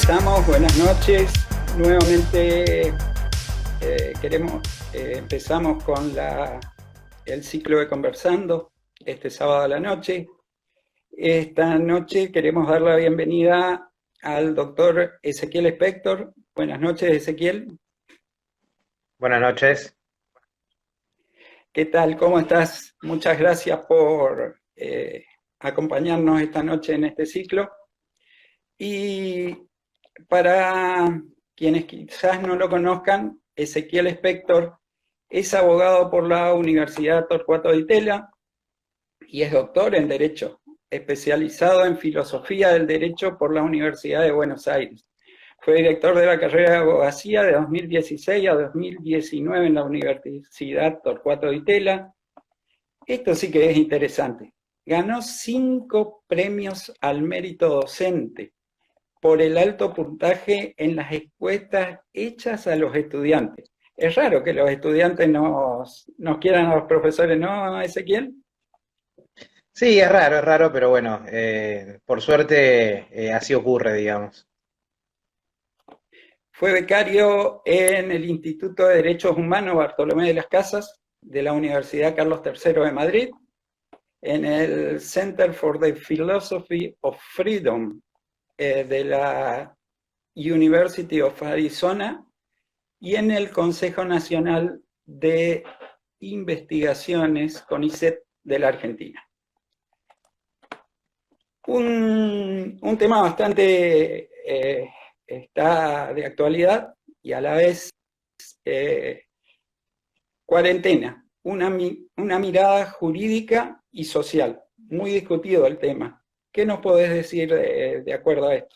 Empezamos, buenas noches. Nuevamente empezamos con el ciclo de Conversando este sábado a la noche. Esta noche queremos dar la bienvenida al doctor Ezequiel Spector. Buenas noches, Ezequiel. Buenas noches. ¿Qué tal? ¿Cómo estás? Muchas gracias por acompañarnos esta noche en este ciclo. Y para quienes quizás no lo conozcan, Ezequiel Spector es abogado por la Universidad Torcuato Di Tella y es doctor en Derecho, especializado en Filosofía del Derecho por la Universidad de Buenos Aires. Fue director de la carrera de abogacía de 2016 a 2019 en la Universidad Torcuato Di Tella. Esto sí que es interesante. Ganó 5 premios al mérito docente por el alto puntaje en las encuestas hechas a los estudiantes. Es raro que los estudiantes nos quieran a los profesores, ¿no, Ezequiel? Sí, es raro, pero bueno, por suerte así ocurre, digamos. Fue becario en el Instituto de Derechos Humanos Bartolomé de las Casas de la Universidad Carlos III de Madrid, en el Center for the Philosophy of Freedom de la University of Arizona y en el Consejo Nacional de Investigaciones, CONICET, de la Argentina. Un tema bastante está de actualidad y a la vez cuarentena, una mirada jurídica y social. Muy discutido el tema. ¿Qué nos podés decir de acuerdo a esto?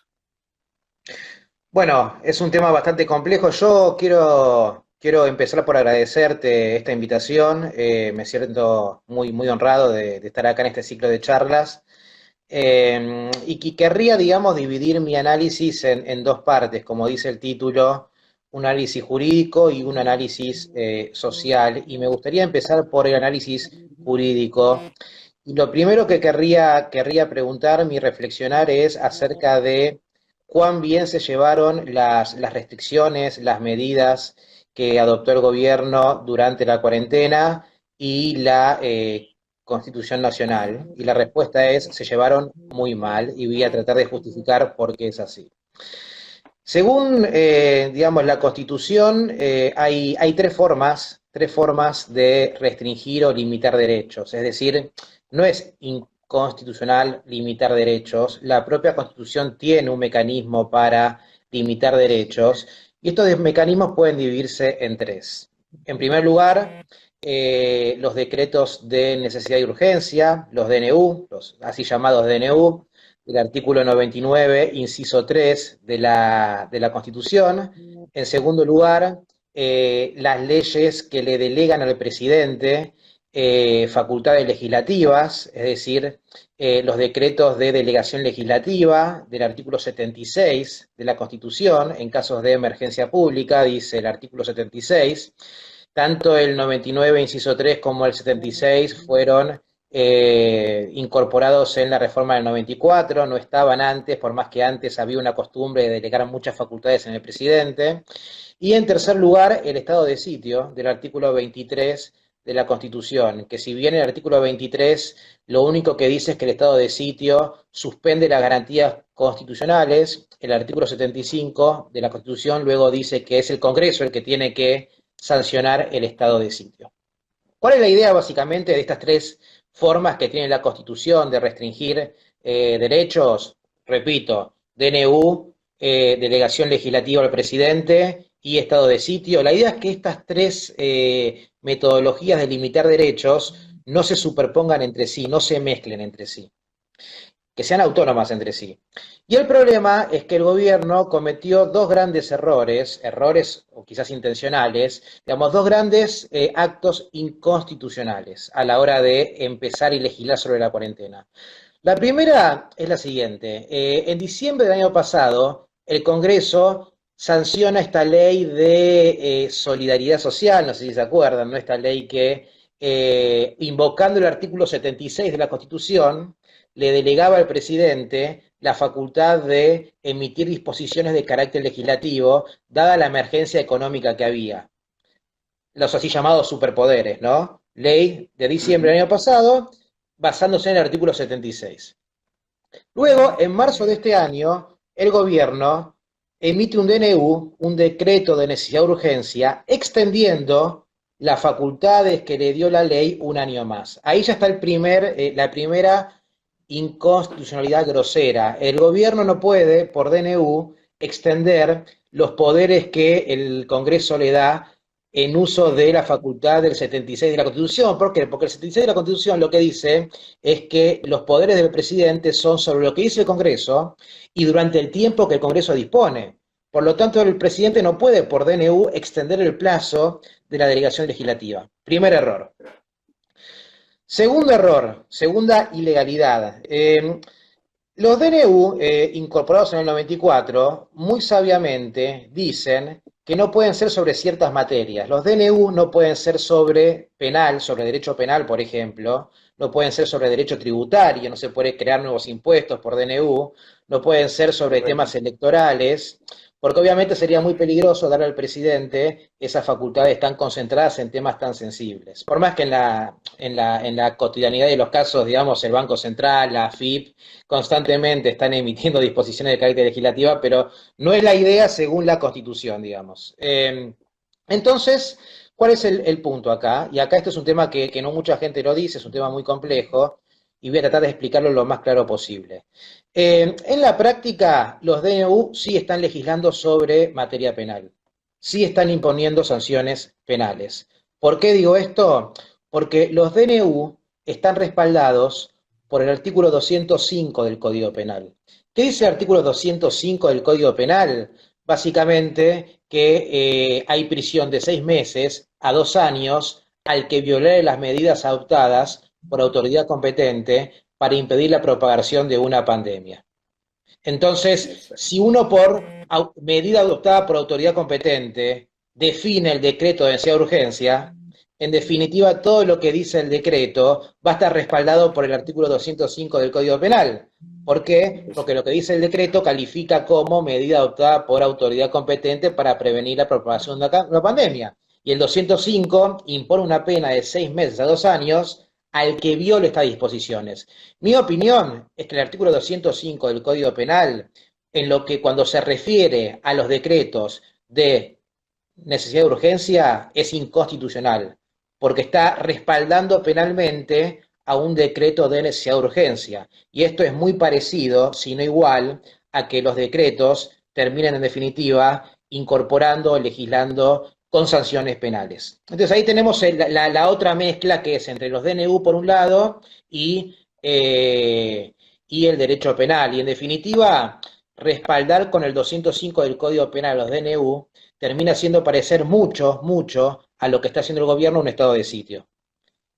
Bueno, es un tema bastante complejo. Yo quiero empezar por agradecerte esta invitación. Me siento muy honrado de estar acá en este ciclo de charlas. Y querría, digamos, dividir mi análisis en dos partes, como dice el título, un análisis jurídico y un análisis social. Y me gustaría empezar por el análisis jurídico. Y lo primero que querría preguntarme y reflexionar es acerca de cuán bien se llevaron las restricciones, las medidas que adoptó el gobierno durante la cuarentena y la Constitución Nacional. Y la respuesta es, se llevaron muy mal y voy a tratar de justificar por qué es así. Según, digamos, la Constitución, hay tres formas de restringir o limitar derechos. Es decir, no es inconstitucional limitar derechos. La propia Constitución tiene un mecanismo para limitar derechos y estos mecanismos pueden dividirse en tres. En primer lugar, los decretos de necesidad y urgencia, los DNU, los así llamados DNU, el artículo 99, inciso 3 de la Constitución. En segundo lugar, las leyes que le delegan al presidente facultades legislativas, es decir, los decretos de delegación legislativa del artículo 76 de la Constitución, en casos de emergencia pública, dice el artículo 76. Tanto el 99, inciso 3, como el 76 fueron incorporados en la reforma del 94, no estaban antes, por más que antes había una costumbre de delegar muchas facultades en el presidente. Y en tercer lugar, el estado de sitio del artículo 23 de la Constitución, que si bien el artículo 23 lo único que dice es que el estado de sitio suspende las garantías constitucionales, el artículo 75 de la Constitución luego dice que es el Congreso el que tiene que sancionar el estado de sitio. ¿Cuál es la idea básicamente de estas tres formas que tiene la Constitución de restringir derechos? Repito, DNU, delegación legislativa al presidente y estado de sitio. La idea es que estas tres metodologías de limitar derechos no se superpongan entre sí, no se mezclen entre sí, que sean autónomas entre sí. Y el problema es que el gobierno cometió dos grandes errores o quizás intencionales, digamos, dos grandes actos inconstitucionales a la hora de empezar y legislar sobre la cuarentena. La primera es la siguiente. En diciembre del año pasado, el Congreso sanciona esta ley de solidaridad social, no sé si se acuerdan, ¿no? Esta ley que, invocando el artículo 76 de la Constitución, le delegaba al presidente la facultad de emitir disposiciones de carácter legislativo, dada la emergencia económica que había. Los así llamados superpoderes, ¿no? Ley de diciembre del año pasado, basándose en el artículo 76. Luego, en marzo de este año, el gobierno emite un DNU, un decreto de necesidad de urgencia, extendiendo las facultades que le dio la ley un año más. Ahí ya está la primera inconstitucionalidad grosera. El gobierno no puede, por DNU, extender los poderes que el Congreso le da en uso de la facultad del 76 de la Constitución. ¿Por qué? Porque el 76 de la Constitución lo que dice es que los poderes del presidente son sobre lo que dice el Congreso y durante el tiempo que el Congreso dispone. Por lo tanto, el presidente no puede, por DNU, extender el plazo de la delegación legislativa. Primer error. Segundo error, segunda ilegalidad. Los DNU, incorporados en el 94, muy sabiamente dicen que no pueden ser sobre ciertas materias. Los DNU no pueden ser sobre penal, sobre derecho penal, por ejemplo, no pueden ser sobre derecho tributario, no se puede crear nuevos impuestos por DNU, no pueden ser sobre temas electorales, porque obviamente sería muy peligroso darle al presidente esas facultades tan concentradas en temas tan sensibles. Por más que en la cotidianidad de los casos, digamos, el Banco Central, la AFIP, constantemente están emitiendo disposiciones de carácter legislativa, pero no es la idea según la Constitución, digamos. Entonces, ¿cuál es el punto acá? Y acá esto es un tema que no mucha gente lo dice, es un tema muy complejo, y voy a tratar de explicarlo lo más claro posible. En la práctica, los DNU sí están legislando sobre materia penal, sí están imponiendo sanciones penales. ¿Por qué digo esto? Porque los DNU están respaldados por el artículo 205 del Código Penal. ¿Qué dice el artículo 205 del Código Penal? Básicamente que hay prisión de 6 meses a 2 años al que violare las medidas adoptadas por autoridad competente para impedir la propagación de una pandemia. Entonces, si uno por medida adoptada por autoridad competente define el decreto de necesidad de urgencia, en definitiva todo lo que dice el decreto va a estar respaldado por el artículo 205 del Código Penal. ¿Por qué? Porque lo que dice el decreto califica como medida adoptada por autoridad competente para prevenir la propagación de una pandemia. Y el 205 impone una pena de 6 meses a 2 años al que viole estas disposiciones. Mi opinión es que el artículo 205 del Código Penal, en lo que cuando se refiere a los decretos de necesidad de urgencia, es inconstitucional, porque está respaldando penalmente a un decreto de necesidad de urgencia. Y esto es muy parecido, si no igual, a que los decretos terminen en definitiva incorporando, legislando con sanciones penales. Entonces ahí tenemos la otra mezcla que es entre los DNU por un lado y el derecho penal. Y en definitiva, respaldar con el 205 del Código Penal los DNU termina haciendo parecer mucho, mucho a lo que está haciendo el gobierno un estado de sitio.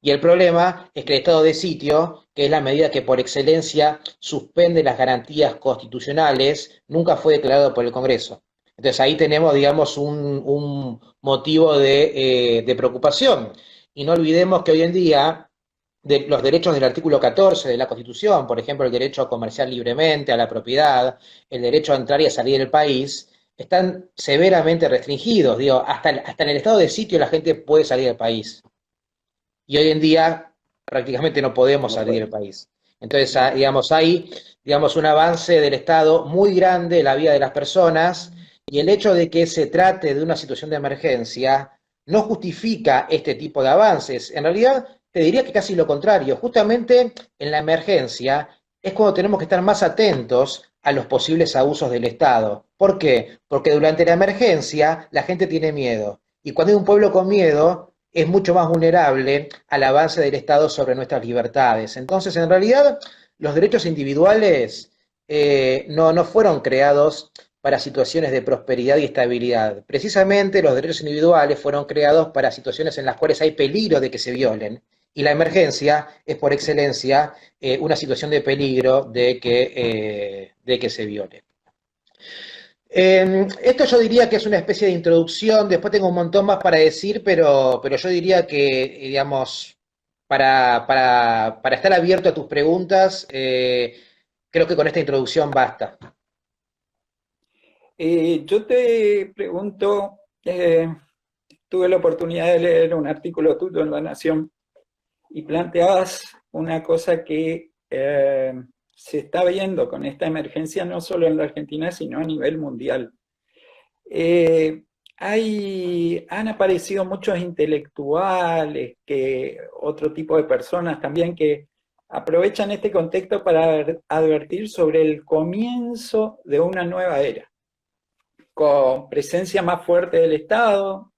Y el problema es que el estado de sitio, que es la medida que por excelencia suspende las garantías constitucionales, nunca fue declarado por el Congreso. Entonces ahí tenemos, digamos, un motivo de preocupación. Y no olvidemos que hoy en día de los derechos del artículo 14 de la Constitución, por ejemplo, el derecho a comerciar libremente, a la propiedad, el derecho a entrar y a salir del país, están severamente restringidos. Digo, hasta en el estado de sitio la gente puede salir del país. Y hoy en día prácticamente no podemos salir del país. Entonces, digamos, hay un avance del Estado muy grande en la vida de las personas, y el hecho de que se trate de una situación de emergencia no justifica este tipo de avances. En realidad, te diría que casi lo contrario. Justamente en la emergencia es cuando tenemos que estar más atentos a los posibles abusos del Estado. ¿Por qué? Porque durante la emergencia la gente tiene miedo. Y cuando hay un pueblo con miedo, es mucho más vulnerable al avance del Estado sobre nuestras libertades. Entonces, en realidad, los derechos individuales no fueron creados para situaciones de prosperidad y estabilidad. Precisamente los derechos individuales fueron creados para situaciones en las cuales hay peligro de que se violen. Y la emergencia es por excelencia una situación de peligro de que se viole. Esto yo diría que es una especie de introducción, después tengo un montón más para decir, pero yo diría que, digamos, para estar abierto a tus preguntas, Creo que con esta introducción basta. Yo te pregunto, tuve la oportunidad de leer un artículo tuyo en La Nación y planteabas una cosa que se está viendo con esta emergencia no solo en la Argentina, sino a nivel mundial. Eh, Han aparecido muchos intelectuales, otro tipo de personas también que aprovechan este contexto para advertir sobre el comienzo de una nueva era, con presencia más fuerte del Estado,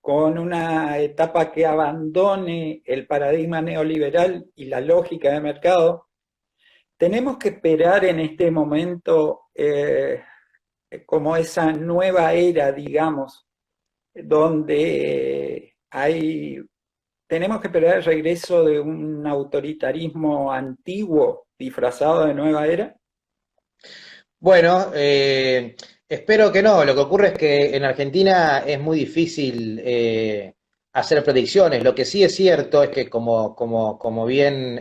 con una etapa que abandone el paradigma neoliberal y la lógica de mercado. Tenemos que esperar en este momento como esa nueva era, digamos, donde tenemos que esperar el regreso de un autoritarismo antiguo disfrazado de nueva era. Bueno, espero que no. Lo que ocurre es que en Argentina es muy difícil hacer predicciones. Lo que sí es cierto es que, como bien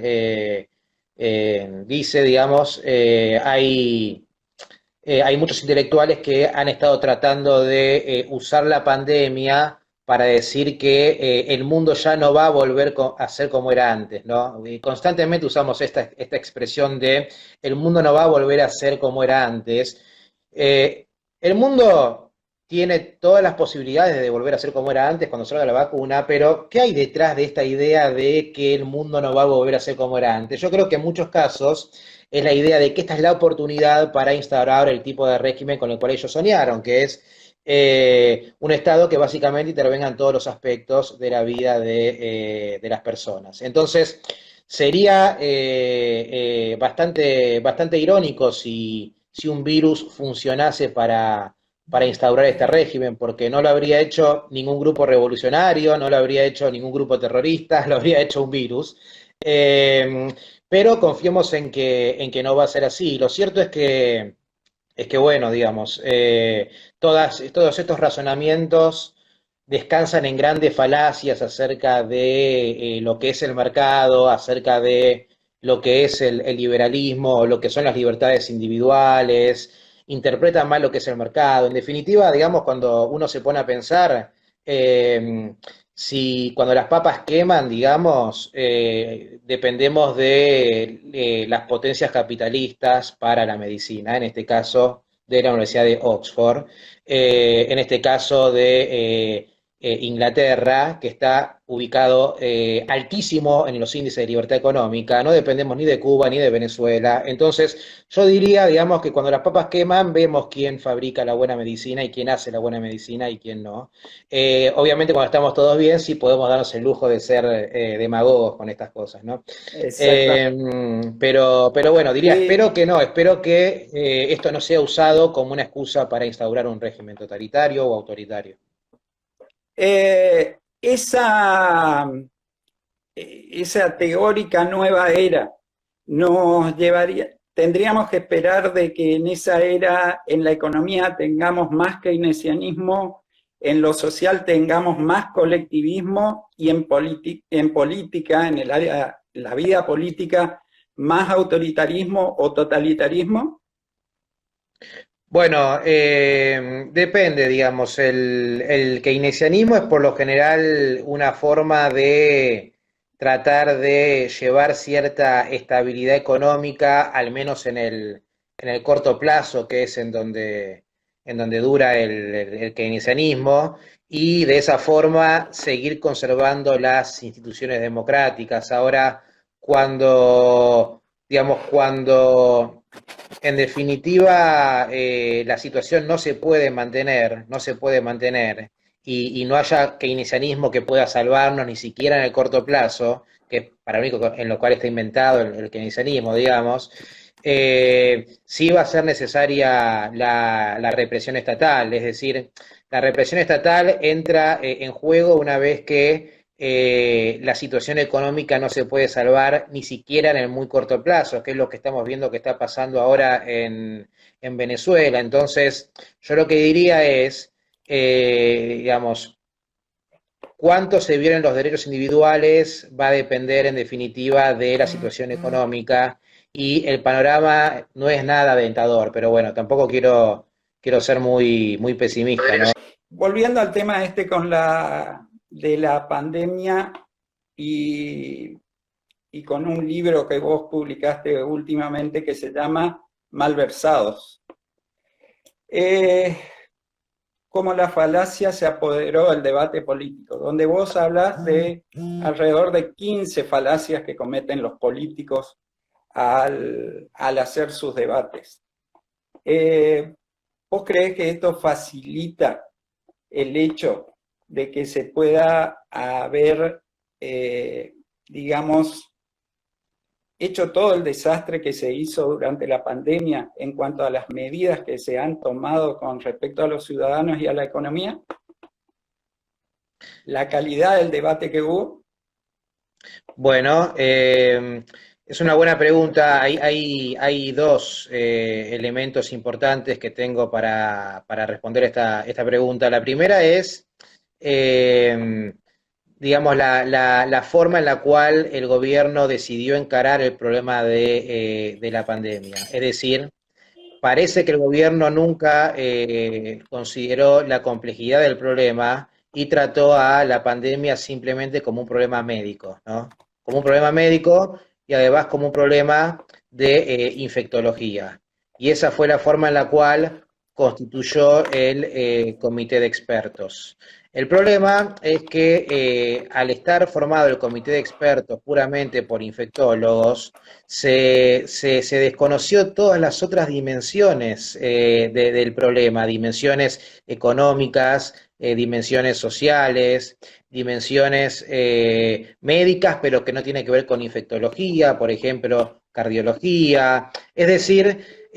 dice, digamos, hay muchos intelectuales que han estado tratando de usar la pandemia para decir que el mundo ya no va a volver a ser como era antes, ¿no? Y constantemente usamos esta expresión de el mundo no va a volver a ser como era antes. El mundo tiene todas las posibilidades de volver a ser como era antes cuando salga la vacuna, pero ¿qué hay detrás de esta idea de que el mundo no va a volver a ser como era antes? Yo creo que en muchos casos es la idea de que esta es la oportunidad para instaurar el tipo de régimen con el cual ellos soñaron, que es un Estado que básicamente intervenga en todos los aspectos de la vida de las personas. Entonces, sería bastante irónico si un virus funcionase para instaurar este régimen, porque no lo habría hecho ningún grupo revolucionario, no lo habría hecho ningún grupo terrorista, lo habría hecho un virus. Eh, pero confiemos en que no va a ser así. Lo cierto es que bueno, digamos, todos estos razonamientos descansan en grandes falacias acerca de lo que es el mercado, acerca de lo que es el liberalismo, lo que son las libertades individuales, interpretan mal lo que es el mercado. En definitiva, digamos, cuando uno se pone a pensar, eh, si cuando las papas queman, digamos, dependemos de las potencias capitalistas para la medicina, en este caso de la Universidad de Oxford, en este caso de Inglaterra, que está ubicado altísimo en los índices de libertad económica, no dependemos ni de Cuba ni de Venezuela. Entonces, yo diría, digamos, que cuando las papas queman, vemos quién fabrica la buena medicina y quién hace la buena medicina y quién no. Obviamente cuando estamos todos bien sí podemos darnos el lujo de ser demagogos con estas cosas, ¿no? Exactamente. Pero bueno, diría, espero Eh, que no, espero que esto no sea usado como una excusa para instaurar un régimen totalitario o autoritario. eh, esa, esa teórica nueva era nos llevaría, tendríamos que esperar de que en esa era, en la economía, tengamos más keynesianismo, en lo social tengamos más colectivismo y en política, en el área, la vida política, más autoritarismo o totalitarismo. Bueno, depende, digamos, el keynesianismo es por lo general una forma de tratar de llevar cierta estabilidad económica, al menos en el corto plazo, que es en donde dura el keynesianismo, y de esa forma seguir conservando las instituciones democráticas. Ahora, cuando en definitiva, la situación no se puede mantener y no haya keynesianismo que pueda salvarnos ni siquiera en el corto plazo, que es para mí en lo cual está inventado el keynesianismo, digamos. Sí va a ser necesaria la represión estatal, es decir, la represión estatal entra en juego una vez que la situación económica no se puede salvar ni siquiera en el muy corto plazo, que es lo que estamos viendo que está pasando ahora en Venezuela. Entonces, yo lo que diría es, digamos, cuánto se violen los derechos individuales va a depender en definitiva de la situación económica y el panorama no es nada alentador, pero bueno, tampoco quiero ser muy pesimista, ¿no? Volviendo al tema de la pandemia y, y con un libro que vos publicaste últimamente que se llama Malversados. Cómo la falacia se apoderó del debate político, donde vos hablas de alrededor de 15 falacias que cometen los políticos al hacer sus debates. ¿Vos creés que esto facilita el hecho de que se pueda haber, digamos, hecho todo el desastre que se hizo durante la pandemia en cuanto a las medidas que se han tomado con respecto a los ciudadanos y a la economía? ¿La calidad del debate que hubo? Bueno, es una buena pregunta. Hay dos elementos importantes que tengo para responder esta pregunta. La primera es, eh, digamos, la forma en la cual el gobierno decidió encarar el problema de la pandemia. Es decir, parece que el gobierno nunca consideró la complejidad del problema y trató a la pandemia simplemente como un problema médico, ¿no? Como un problema médico y además como un problema de infectología. Y esa fue la forma en la cual constituyó el comité de expertos. El problema es que al estar formado el comité de expertos puramente por infectólogos, se desconoció todas las otras dimensiones del problema, dimensiones económicas, dimensiones sociales, dimensiones médicas, pero que no tienen que ver con infectología, por ejemplo, cardiología. Es decir,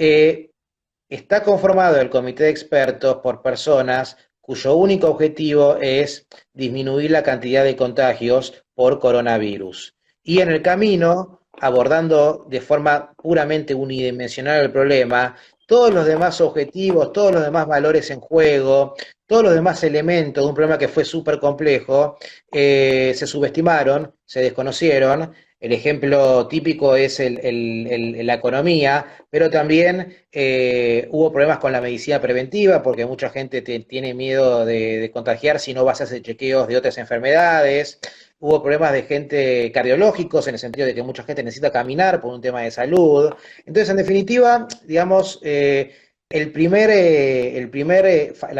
está conformado el comité de expertos por personas cuyo único objetivo es disminuir la cantidad de contagios por coronavirus. Y en el camino, abordando de forma puramente unidimensional el problema, todos los demás objetivos, todos los demás valores en juego, todos los demás elementos de un problema que fue súper complejo, se subestimaron, se desconocieron. El ejemplo típico es la economía, pero también hubo problemas con la medicina preventiva, porque mucha gente tiene miedo de contagiar si no vas a hacer chequeos de otras enfermedades. Hubo problemas de gente cardiológicos, en el sentido de que mucha gente necesita caminar por un tema de salud. Entonces, en definitiva, digamos, la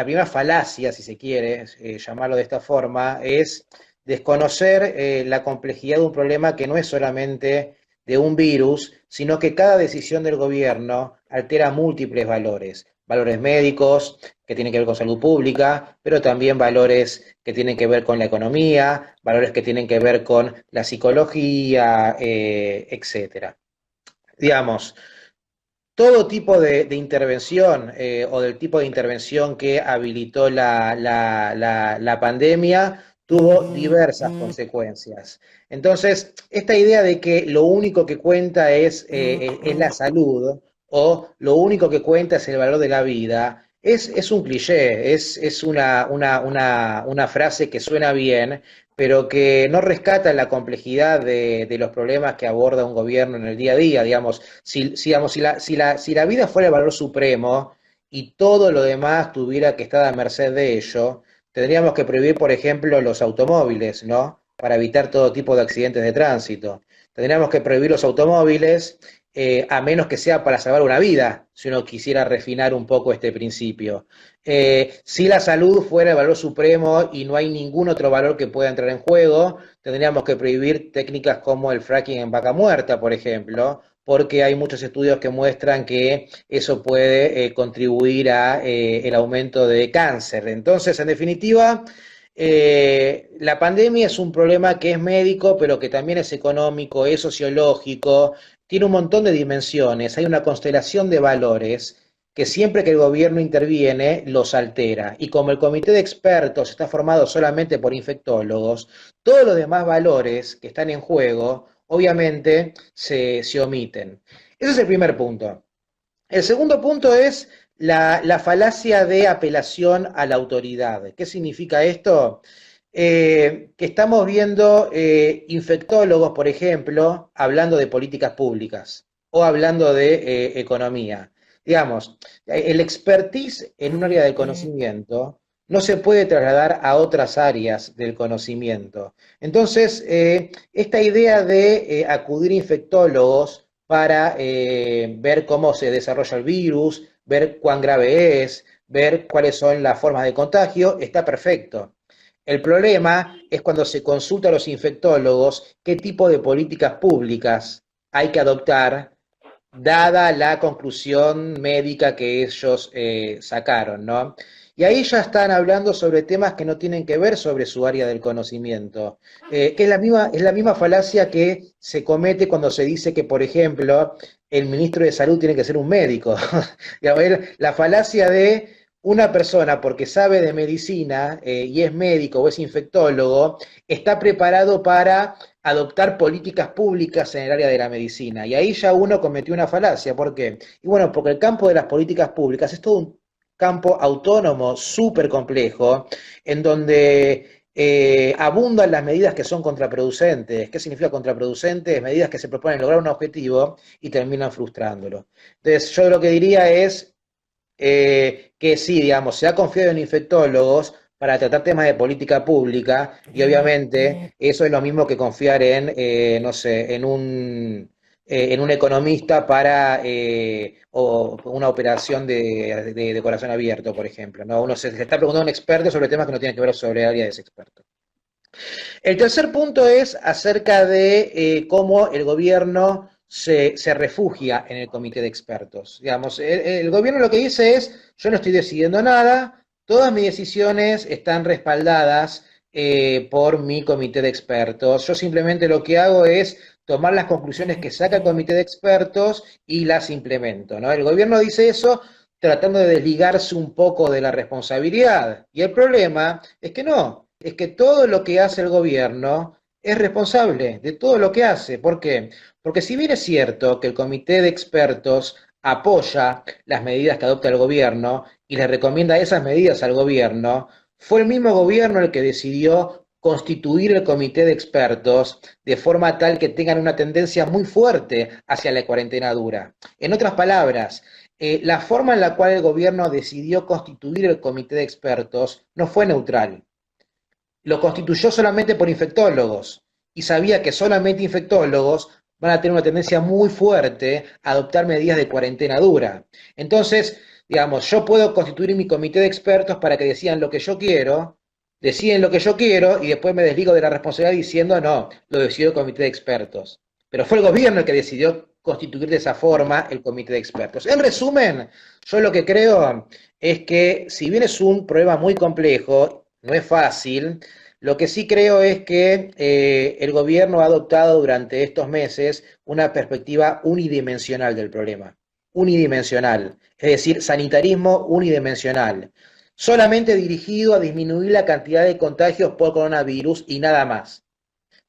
primera falacia, si se quiere llamarlo de esta forma, es desconocer la complejidad de un problema que no es solamente de un virus, sino que cada decisión del gobierno altera múltiples valores. Valores médicos, que tienen que ver con salud pública, pero también valores que tienen que ver con la economía, valores que tienen que ver con la psicología, etcétera. Digamos, todo tipo de intervención o del tipo de intervención que habilitó la pandemia tuvo diversas consecuencias. Entonces, esta idea de que lo único que cuenta es la salud o lo único que cuenta es el valor de la vida, es un cliché, es una frase que suena bien, pero que no rescata la complejidad de los problemas que aborda un gobierno en el día a día. Digamos, digamos, si la vida fuera el valor supremo y todo lo demás tuviera que estar a merced de ello, tendríamos que prohibir, por ejemplo, los automóviles, ¿no? Para evitar todo tipo de accidentes de tránsito. Tendríamos que prohibir los automóviles a menos que sea para salvar una vida, si uno quisiera refinar un poco este principio. Si la salud fuera el valor supremo y no hay ningún otro valor que pueda entrar en juego, tendríamos que prohibir técnicas como el fracking en vaca muerta, por ejemplo, porque hay muchos estudios que muestran que eso puede contribuir a el aumento de cáncer. Entonces, en definitiva, la pandemia es un problema que es médico, pero que también es económico, es sociológico, tiene un montón de dimensiones, hay una constelación de valores que siempre que el gobierno interviene los altera. Y como el comité de expertos está formado solamente por infectólogos, todos los demás valores que están en juego, obviamente, se omiten. Ese es el primer punto. El segundo punto es la falacia de apelación a la autoridad. ¿Qué significa esto? Que estamos viendo infectólogos, por ejemplo, hablando de políticas públicas. o hablando de economía. Digamos, el expertise en un área del conocimiento no se puede trasladar a otras áreas del conocimiento. Entonces, esta idea de acudir a infectólogos para ver cómo se desarrolla el virus, ver cuán grave es, ver cuáles son las formas de contagio, está perfecto. El problema es cuando se consulta a los infectólogos qué tipo de políticas públicas hay que adoptar dada la conclusión médica que ellos sacaron, ¿no? Y ahí ya están hablando sobre temas que no tienen que ver sobre su área del conocimiento, que es la misma falacia que se comete cuando se dice que, por ejemplo, el ministro de Salud tiene que ser un médico. La falacia de una persona, porque sabe de medicina y es médico o es infectólogo, está preparado para adoptar políticas públicas en el área de la medicina. Y ahí ya uno cometió una falacia. ¿Por qué? Y bueno, porque el campo de las políticas públicas es todo un campo autónomo, súper complejo, en donde abundan las medidas que son contraproducentes. ¿Qué significa contraproducentes? Medidas que se proponen lograr un objetivo y terminan frustrándolo. Entonces, yo lo que diría es que sí, digamos, se ha confiado en infectólogos para tratar temas de política pública y obviamente eso es lo mismo que confiar en, no sé, en un economista para o una operación de corazón abierto, por ejemplo, ¿no? Uno se está preguntando a un experto sobre temas que no tienen que ver sobre el área de ese experto. El tercer punto es acerca de cómo el gobierno se refugia en el comité de expertos. Digamos, el gobierno lo que dice es, yo no estoy decidiendo nada, todas mis decisiones están respaldadas por mi comité de expertos. Yo simplemente lo que hago es tomar las conclusiones que saca el comité de expertos y las implemento, ¿no? El gobierno dice eso tratando de desligarse un poco de la responsabilidad. Y el problema es que no, es que todo lo que hace el gobierno es responsable de todo lo que hace. ¿Por qué? Porque si bien es cierto que el comité de expertos apoya las medidas que adopta el gobierno y le recomienda esas medidas al gobierno, fue el mismo gobierno el que decidió constituir el comité de expertos de forma tal que tengan una tendencia muy fuerte hacia la cuarentena dura. En otras palabras, la forma en la cual el gobierno decidió constituir el comité de expertos no fue neutral, lo constituyó solamente por infectólogos y sabía que solamente infectólogos van a tener una tendencia muy fuerte a adoptar medidas de cuarentena dura. Entonces, digamos, yo puedo constituir mi comité de expertos para que decidan lo que yo quiero, deciden lo que yo quiero y después me desligo de la responsabilidad diciendo, no, lo decidió el comité de expertos. Pero fue el gobierno el que decidió constituir de esa forma el comité de expertos. En resumen, yo lo que creo es que si bien es un problema muy complejo, no es fácil, lo que sí creo es que el gobierno ha adoptado durante estos meses una perspectiva unidimensional del problema. Unidimensional, es decir, sanitarismo unidimensional, solamente dirigido a disminuir la cantidad de contagios por coronavirus y nada más,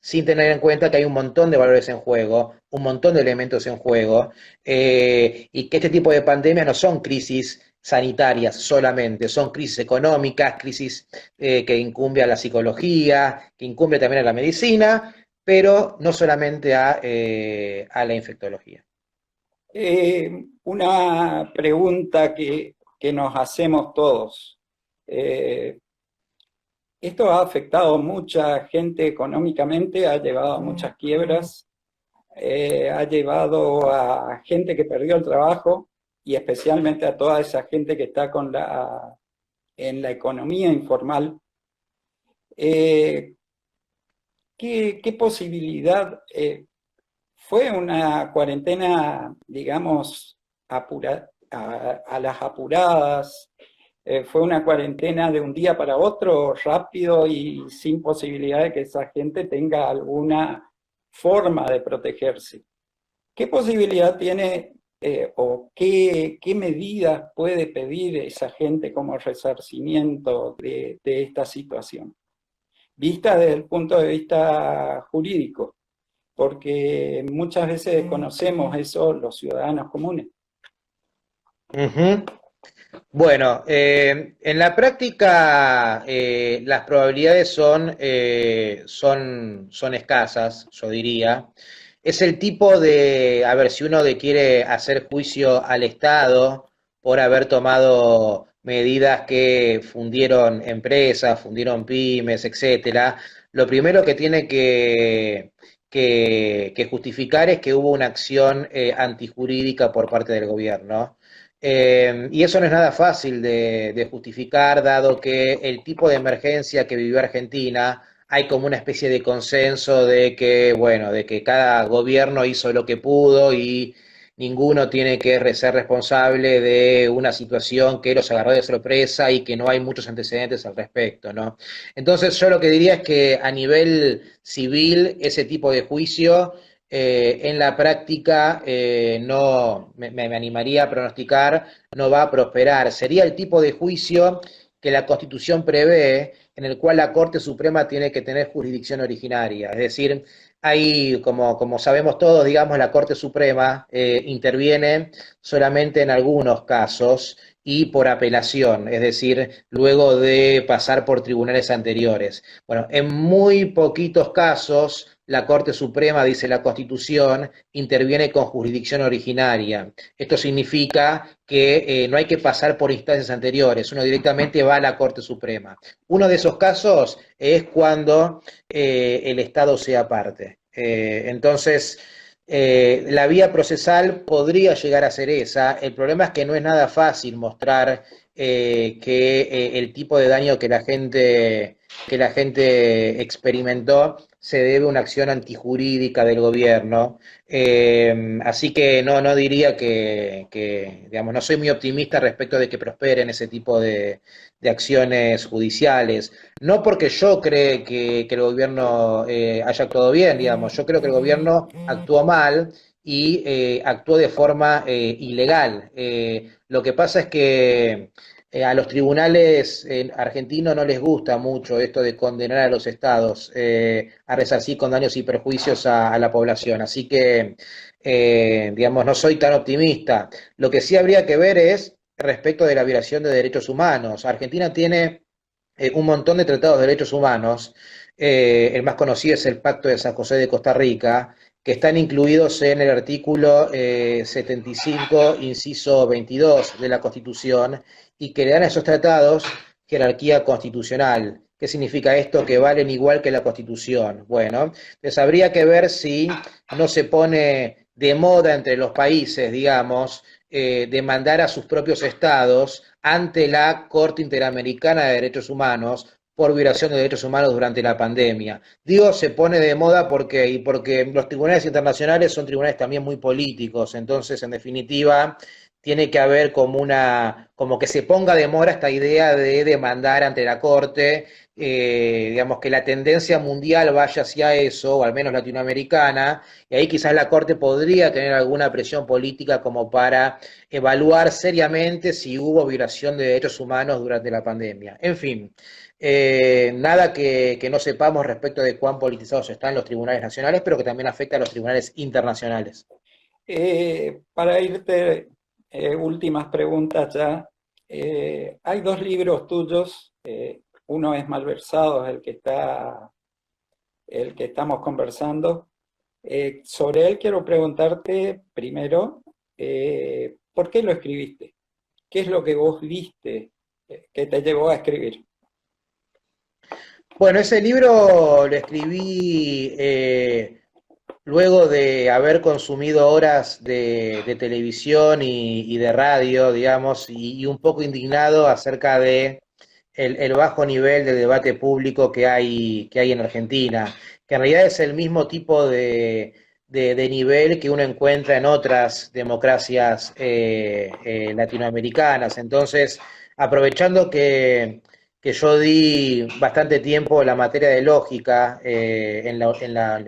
sin tener en cuenta que hay un montón de valores en juego, un montón de elementos en juego, y que este tipo de pandemias no son crisis sanitarias solamente, son crisis económicas, crisis que incumbe a la psicología, que incumbe también a la medicina, pero no solamente a la infectología. Una pregunta que nos hacemos todos. Eh, Esto ha afectado a mucha gente económicamente, ha llevado a muchas quiebras, ha llevado a gente que perdió el trabajo y especialmente a toda esa gente que está en la economía informal. Eh, ¿Qué posibilidad? ¿Fue una cuarentena, digamos, a las apuradas? ¿Fue una cuarentena de un día para otro, rápido y sin posibilidad de que esa gente tenga alguna forma de protegerse? ¿Qué posibilidad tiene o qué medidas puede pedir esa gente como resarcimiento de esta situación? Vista desde el punto de vista jurídico, porque muchas veces desconocemos eso los ciudadanos comunes. Ujú. Bueno, en la práctica las probabilidades son escasas, yo diría. es el tipo de, a ver, si uno quiere hacer juicio al Estado por haber tomado medidas que fundieron empresas, fundieron pymes, etcétera, lo primero que tiene que justificar es que hubo una acción antijurídica por parte del gobierno. Y eso no es nada fácil de justificar, dado que el tipo de emergencia que vivió Argentina, hay como una especie de consenso de que, bueno, de que cada gobierno hizo lo que pudo y ninguno tiene que ser responsable de una situación que los agarró de sorpresa y que no hay muchos antecedentes al respecto, ¿no? Entonces yo lo que diría es que a nivel civil ese tipo de juicio en la práctica no me animaría a pronosticar, no va a prosperar. Sería el tipo de juicio que la Constitución prevé, en el cual la Corte Suprema tiene que tener jurisdicción originaria. Es decir, ahí, como sabemos todos, digamos, la Corte Suprema interviene solamente en algunos casos y por apelación, es decir, luego de pasar por tribunales anteriores. Bueno, en muy poquitos casos la Corte Suprema, dice la Constitución, interviene con jurisdicción originaria. Esto significa que no hay que pasar por instancias anteriores, uno directamente va a la Corte Suprema. Uno de esos casos es cuando el Estado sea parte. La vía procesal podría llegar a ser esa. El problema es que no es nada fácil mostrar que el tipo de daño que la gente experimentó se debe a una acción antijurídica del gobierno. Así que no diría digamos, no soy muy optimista respecto de que prosperen ese tipo de acciones judiciales. No porque yo cree que el gobierno haya actuado bien, digamos, yo creo que el gobierno actuó mal y actuó de forma ilegal. Lo que pasa es que a los tribunales argentinos no les gusta mucho esto de condenar a los estados a resarcir con daños y perjuicios a la población. Así que, digamos, no soy tan optimista. Lo que sí habría que ver es respecto de la violación de derechos humanos. Argentina tiene un montón de tratados de derechos humanos. El más conocido es el Pacto de San José de Costa Rica, que están incluidos en el artículo 75, inciso 22 de la Constitución, y que le dan a esos tratados jerarquía constitucional. ¿Qué significa esto? Que valen igual que la Constitución. Bueno, entonces habría que ver si no se pone de moda entre los países, digamos, demandar a sus propios estados ante la Corte Interamericana de Derechos Humanos por violación de derechos humanos durante la pandemia. Digo, se pone de moda porque los tribunales internacionales son tribunales también muy políticos, entonces, en definitiva, tiene que haber como que se ponga de moda esta idea de demandar ante la Corte, digamos que la tendencia mundial vaya hacia eso, o al menos latinoamericana, y ahí quizás la Corte podría tener alguna presión política como para evaluar seriamente si hubo violación de derechos humanos durante la pandemia. En fin, nada que no sepamos respecto de cuán politizados están los tribunales nacionales, pero que también afecta a los tribunales internacionales. Para irte, últimas preguntas ya. Hay dos libros tuyos. Uno es Malversados, el que estamos conversando. Sobre él quiero preguntarte primero, ¿por qué lo escribiste? ¿Qué es lo que vos viste que te llevó a escribir? Bueno, ese libro lo escribí luego de haber consumido horas de televisión y de radio, digamos, y un poco indignado acerca de el bajo nivel de debate público que hay en Argentina, que en realidad es el mismo tipo de nivel que uno encuentra en otras democracias latinoamericanas. Entonces, aprovechando que yo di bastante tiempo en la materia de lógica en la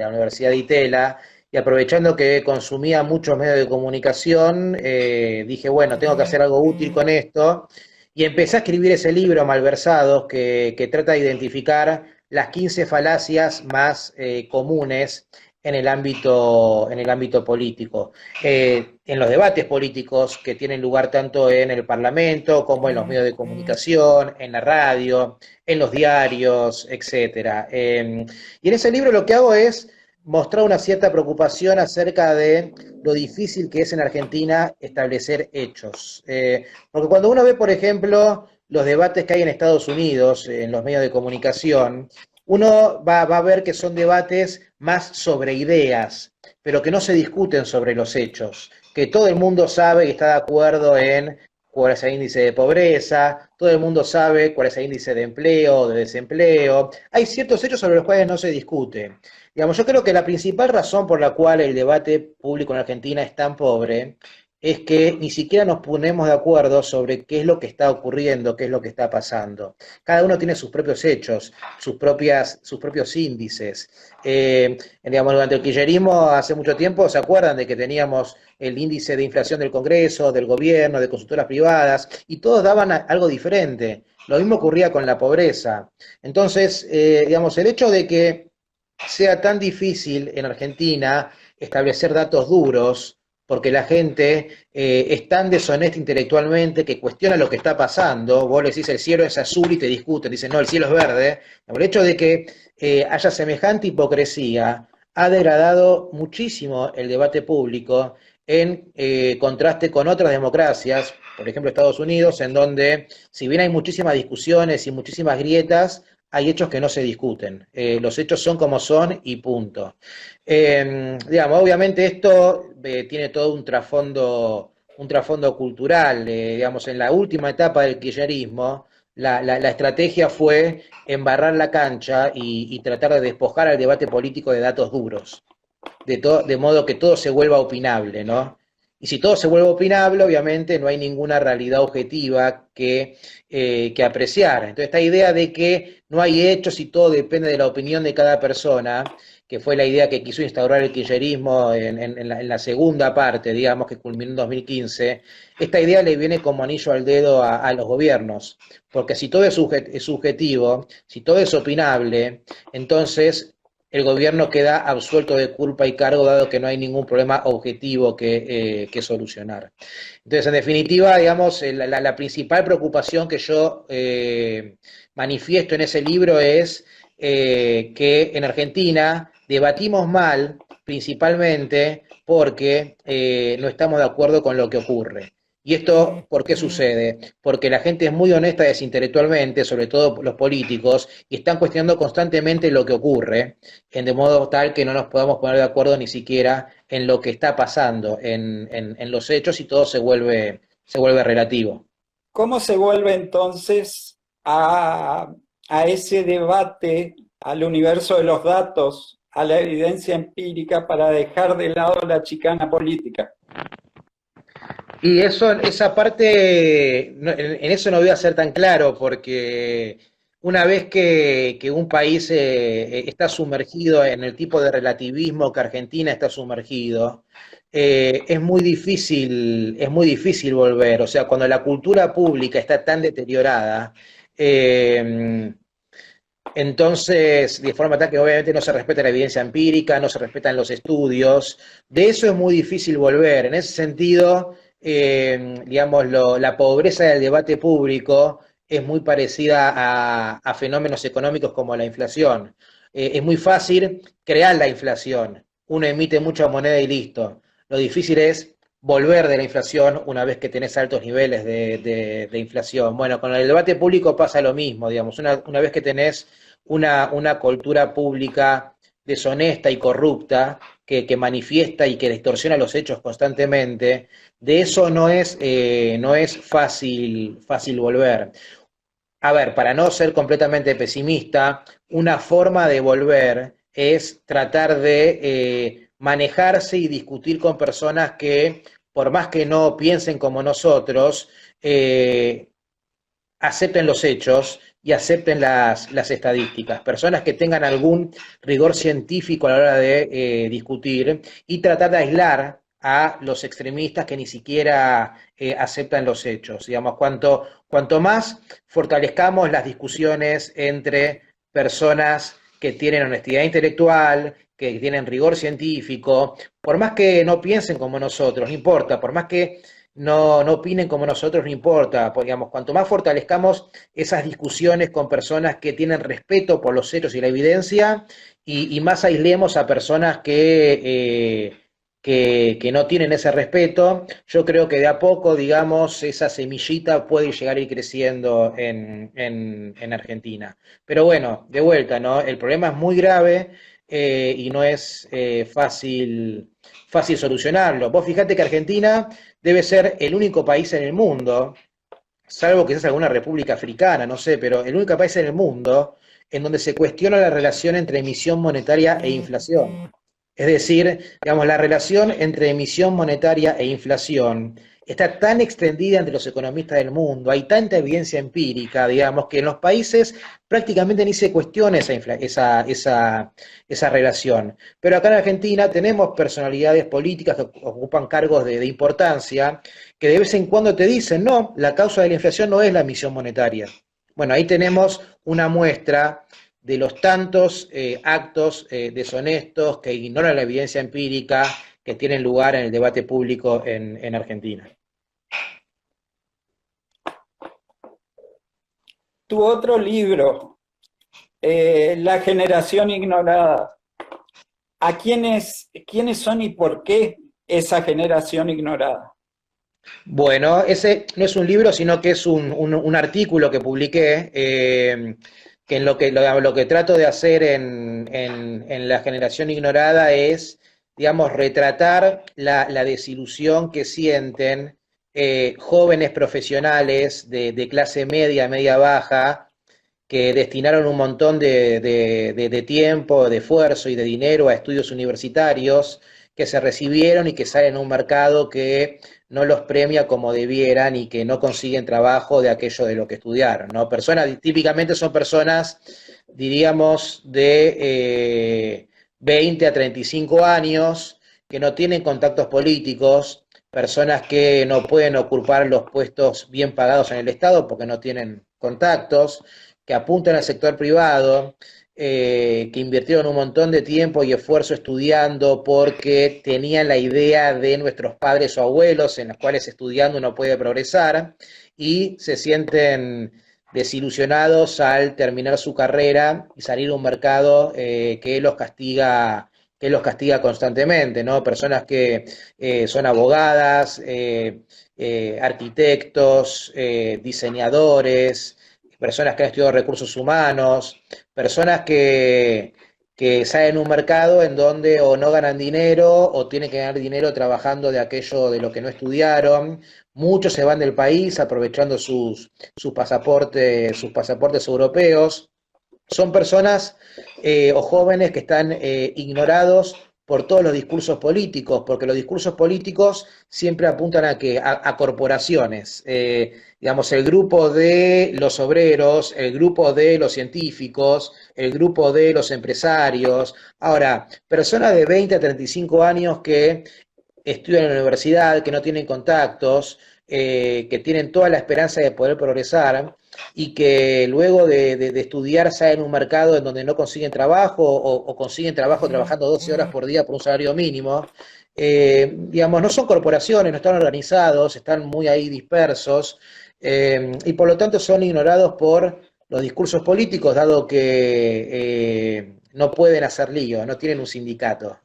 Universidad de Itela, y aprovechando que consumía muchos medios de comunicación, dije, bueno, tengo que hacer algo útil con esto, y empecé a escribir ese libro, Malversados, que trata de identificar las 15 falacias más comunes en el ámbito político, en los debates políticos que tienen lugar tanto en el Parlamento como en los medios de comunicación, en la radio, en los diarios, etcétera. Y en ese libro lo que hago es mostraba una cierta preocupación acerca de lo difícil que es en Argentina establecer hechos. Porque cuando uno ve, por ejemplo, los debates que hay en Estados Unidos, en los medios de comunicación, uno va a ver que son debates más sobre ideas, pero que no se discuten sobre los hechos, que todo el mundo sabe y está de acuerdo en cuál es el índice de pobreza, todo el mundo sabe cuál es el índice de empleo o de desempleo. Hay ciertos hechos sobre los cuales no se discute. Digamos, yo creo que la principal razón por la cual el debate público en Argentina es tan pobre es que ni siquiera nos ponemos de acuerdo sobre qué es lo que está ocurriendo, qué es lo que está pasando. Cada uno tiene sus propios hechos, sus propios índices. Digamos, durante el kirchnerismo hace mucho tiempo, ¿se acuerdan de que teníamos el índice de inflación del Congreso, del gobierno, de consultoras privadas, y todos daban algo diferente? Lo mismo ocurría con la pobreza. Entonces, digamos, el hecho de que sea tan difícil en Argentina establecer datos duros, porque la gente es tan deshonesta intelectualmente que cuestiona lo que está pasando. Vos le decís el cielo es azul y te discuten, dicen no, el cielo es verde. El hecho de que haya semejante hipocresía ha degradado muchísimo el debate público en contraste con otras democracias, por ejemplo Estados Unidos, en donde si bien hay muchísimas discusiones y muchísimas grietas, hay hechos que no se discuten. Los hechos son como son y punto. Digamos, obviamente esto tiene todo un trasfondo cultural. Digamos, en la última etapa del kirchnerismo, la estrategia fue embarrar la cancha y tratar de despojar al debate político de datos duros, de modo que todo se vuelva opinable, ¿no? Y si todo se vuelve opinable, obviamente no hay ninguna realidad objetiva que apreciar. Entonces, esta idea de que no hay hechos y todo depende de la opinión de cada persona, que fue la idea que quiso instaurar el kirchnerismo en la segunda parte, digamos, que culminó en 2015, esta idea le viene como anillo al dedo a los gobiernos, porque si todo es subjetivo, si todo es opinable, entonces el gobierno queda absuelto de culpa y cargo, dado que no hay ningún problema objetivo que solucionar. Entonces, en definitiva, digamos, la principal preocupación que yo manifiesto en ese libro es que en Argentina debatimos mal, principalmente porque no estamos de acuerdo con lo que ocurre. ¿Y esto por qué sucede? Porque la gente es muy honesta intelectualmente, sobre todo los políticos, y están cuestionando constantemente lo que ocurre, de modo tal que no nos podamos poner de acuerdo ni siquiera en lo que está pasando, en los hechos, y todo se vuelve relativo. ¿Cómo se vuelve entonces a ese debate, al universo de los datos, a la evidencia empírica para dejar de lado la chicana política? Y eso, esa parte, en eso no voy a ser tan claro, porque una vez que un país está sumergido en el tipo de relativismo que Argentina está sumergido, es muy difícil volver. O sea, cuando la cultura pública está tan deteriorada, eh, entonces, de forma tal que obviamente no se respeta la evidencia empírica, no se respetan los estudios, de eso es muy difícil volver. En ese sentido, digamos, la pobreza del debate público es muy parecida a fenómenos económicos como la inflación. Es muy fácil crear la inflación, uno emite mucha moneda y listo. Lo difícil es volver de la inflación una vez que tenés altos niveles de inflación. Bueno, con el debate público pasa lo mismo, digamos, una vez que tenés una cultura pública deshonesta y corrupta que manifiesta y que distorsiona los hechos constantemente, de eso no es fácil volver. A ver, para no ser completamente pesimista, una forma de volver es tratar de manejarse y discutir con personas que, por más que no piensen como nosotros, acepten los hechos y acepten las estadísticas, personas que tengan algún rigor científico a la hora de discutir y tratar de aislar a los extremistas que ni siquiera aceptan los hechos. Digamos, cuanto más fortalezcamos las discusiones entre personas que tienen honestidad intelectual, que tienen rigor científico, por más que no piensen como nosotros, no importa, por más que no opinen como nosotros, no importa, pues, digamos, cuanto más fortalezcamos esas discusiones con personas que tienen respeto por los hechos y la evidencia, y más aislemos a personas que no tienen ese respeto. Yo creo que de a poco, digamos, esa semillita puede llegar a ir creciendo en Argentina. Pero bueno, de vuelta, ¿no? El problema es muy grave y no es fácil solucionarlo. Vos fijate que Argentina debe ser el único país en el mundo, salvo quizás alguna república africana, no sé, pero el único país en el mundo en donde se cuestiona la relación entre emisión monetaria e inflación. Es decir, digamos, la relación entre emisión monetaria e inflación está tan extendida entre los economistas del mundo, hay tanta evidencia empírica, digamos, que en los países prácticamente ni se cuestiona esa relación. Pero acá en Argentina tenemos personalidades políticas que ocupan cargos de importancia, que de vez en cuando te dicen, no, la causa de la inflación no es la emisión monetaria. Bueno, ahí tenemos una muestra de los tantos actos deshonestos que ignoran la evidencia empírica que tienen lugar en el debate público en Argentina. Tu otro libro, La generación ignorada. ¿Quiénes son y por qué esa generación ignorada? Bueno, ese no es un libro, sino que es un artículo que publiqué, que en lo que trato de hacer en La generación ignorada es, digamos, retratar la desilusión que sienten jóvenes profesionales de clase media, media baja, que destinaron un montón de tiempo, de esfuerzo y de dinero a estudios universitarios, que se recibieron y que salen a un mercado que no los premia como debieran y que no consiguen trabajo de aquello de lo que estudiaron, ¿no? Típicamente son personas, diríamos, de 20 a 35 años, que no tienen contactos políticos, personas que no pueden ocupar los puestos bien pagados en el Estado porque no tienen contactos, que apuntan al sector privado, que invirtieron un montón de tiempo y esfuerzo estudiando porque tenían la idea de nuestros padres o abuelos en los cuales estudiando uno puede progresar y se sienten desilusionados al terminar su carrera y salir a un mercado que los castiga constantemente, ¿no? Personas que son abogadas, arquitectos, diseñadores, personas que han estudiado recursos humanos, personas que salen en un mercado en donde o no ganan dinero o tienen que ganar dinero trabajando de aquello de lo que no estudiaron. Muchos se van del país aprovechando sus pasaportes europeos. Son personas o jóvenes que están ignorados por todos los discursos políticos, porque los discursos políticos siempre apuntan a corporaciones. Digamos, el grupo de los obreros, el grupo de los científicos, el grupo de los empresarios. Ahora, personas de 20 a 35 años que estudian en la universidad, que no tienen contactos, que tienen toda la esperanza de poder progresar y que luego de estudiar salen en un mercado en donde no consiguen trabajo o consiguen trabajo trabajando 12 horas por día por un salario mínimo. Digamos, no son corporaciones, no están organizados, están muy ahí dispersos y por lo tanto son ignorados por los discursos políticos, dado que no pueden hacer lío, no tienen un sindicato.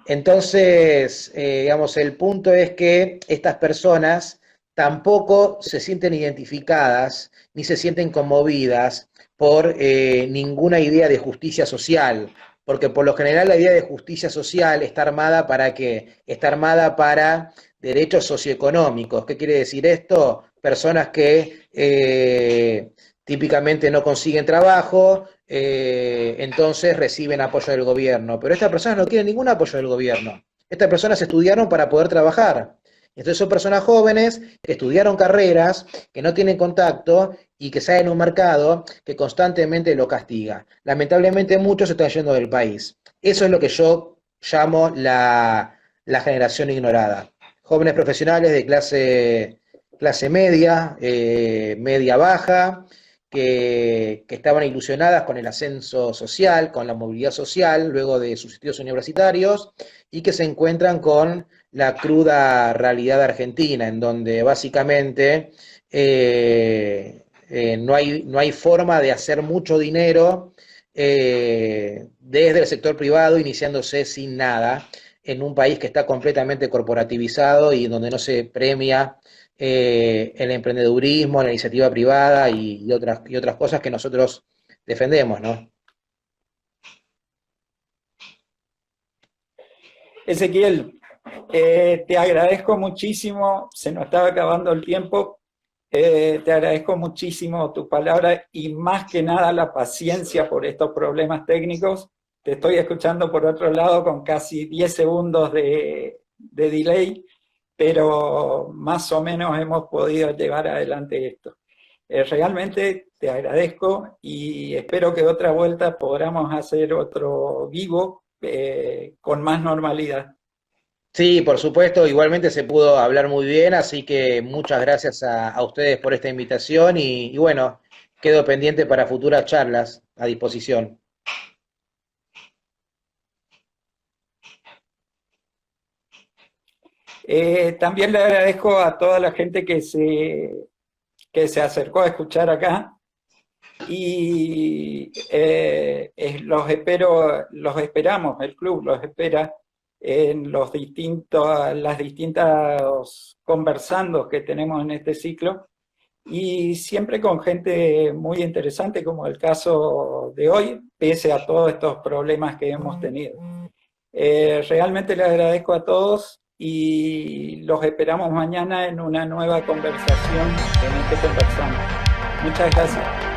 Entonces, digamos, el punto es que estas personas tampoco se sienten identificadas ni se sienten conmovidas por ninguna idea de justicia social, porque por lo general la idea de justicia social está armada para ¿qué? Está armada para derechos socioeconómicos. ¿Qué quiere decir esto? Personas que típicamente no consiguen trabajo, entonces reciben apoyo del gobierno. Pero estas personas no quieren ningún apoyo del gobierno. Estas personas estudiaron para poder trabajar. Entonces son personas jóvenes que estudiaron carreras, que no tienen contacto y que salen en un mercado que constantemente lo castiga. Lamentablemente muchos se están yendo del país. Eso es lo que yo llamo la generación ignorada. Jóvenes profesionales de clase media, media baja, que estaban ilusionadas con el ascenso social, con la movilidad social, luego de sus estudios universitarios, y que se encuentran con la cruda realidad argentina, en donde básicamente no hay forma de hacer mucho dinero desde el sector privado, iniciándose sin nada, en un país que está completamente corporativizado y donde no se premia el emprendedurismo, la iniciativa privada y otras cosas que nosotros defendemos, ¿no? Ezequiel, te agradezco muchísimo, se nos estaba acabando el tiempo, te agradezco muchísimo tu palabra y más que nada la paciencia por estos problemas técnicos. Te estoy escuchando por otro lado con casi 10 segundos de delay, pero más o menos hemos podido llevar adelante esto. Realmente te agradezco y espero que otra vuelta podamos hacer otro vivo con más normalidad. Sí, por supuesto, igualmente se pudo hablar muy bien, así que muchas gracias a ustedes por esta invitación y bueno, quedo pendiente para futuras charlas a disposición. También le agradezco a toda la gente que se acercó a escuchar acá y los esperamos, el club los espera en las distintas conversandos que tenemos en este ciclo y siempre con gente muy interesante como el caso de hoy, pese a todos estos problemas que hemos tenido. Realmente les agradezco a todos y los esperamos mañana en una nueva conversación en este conversando. Muchas gracias.